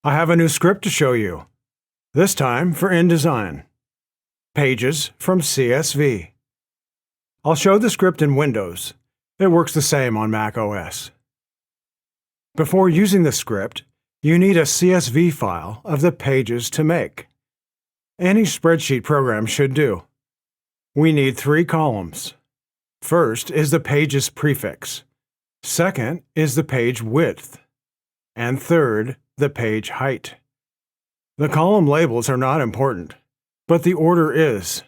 I have a new script to show you, this time for InDesign. Pages from CSV. I'll show the script in Windows. It works the same on macOS. Before using the script, you need a CSV file of the pages to make. Any spreadsheet program should do. We need 3 columns. First is the page's prefix. Second is the page width. And third, the page height. The column labels are not important, but the order is: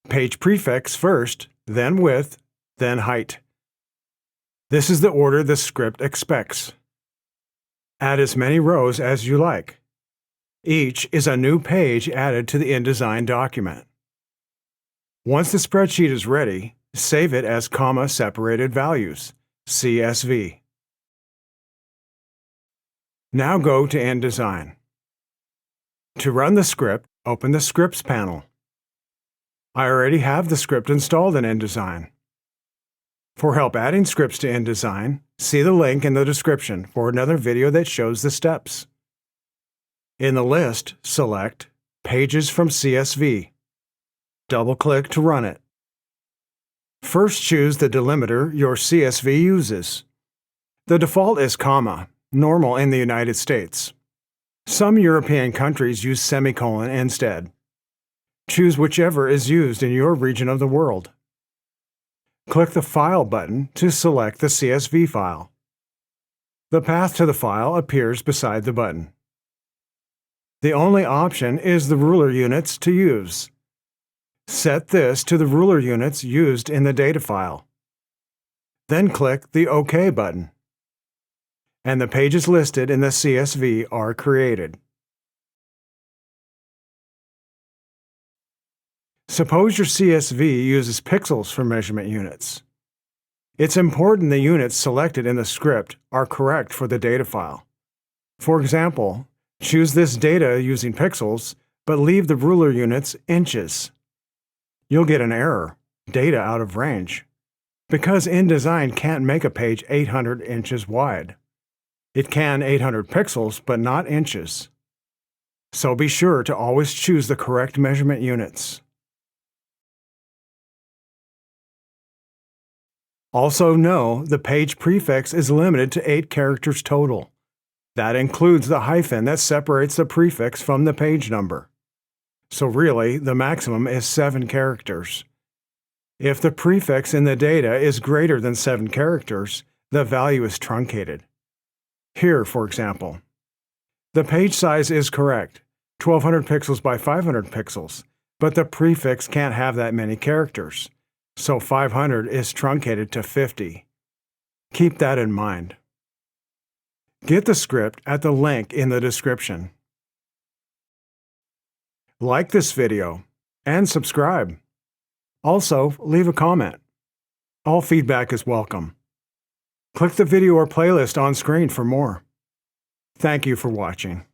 page prefix first, then width, then height. This is the order the script expects. Add as many rows as you like. Each is a new page added to the InDesign document. Once the spreadsheet is ready, save it as comma-separated values, CSV. Now go to InDesign. To run the script, open the Scripts panel. I already have the script installed in InDesign. For help adding scripts to InDesign, see the link in the description for another video that shows the steps. In the list, select Pages from CSV. Double-click to run it. First, choose the delimiter your CSV uses. The default is comma, normal in the United States. Some European countries use semicolon instead. Choose whichever is used in your region of the world. Click the File button to select the CSV file. The path to the file appears beside the button. The only option is the ruler units to use. Set this to the ruler units used in the data file. Then click the OK button, and the pages listed in the CSV are created. Suppose your CSV uses pixels for measurement units. It's important the units selected in the script are correct for the data file. For example, choose this data using pixels, but leave the ruler units inches. You'll get an error, data out of range, because InDesign can't make a page 800 inches wide. It can 800 pixels, but not inches. So be sure to always choose the correct measurement units. Also know the page prefix is limited to 8 characters total. That includes the hyphen that separates the prefix from the page number. So really, the maximum is 7 characters. If the prefix in the data is greater than 7 characters, the value is truncated. Here, for example, the page size is correct, 1200 pixels by 500 pixels, but the prefix can't have that many characters, so 500 is truncated to 50. Keep that in mind. Get the script at the link in the description. Like this video and subscribe. Also, leave a comment. All feedback is welcome. Click the video or playlist on screen for more. Thank you for watching.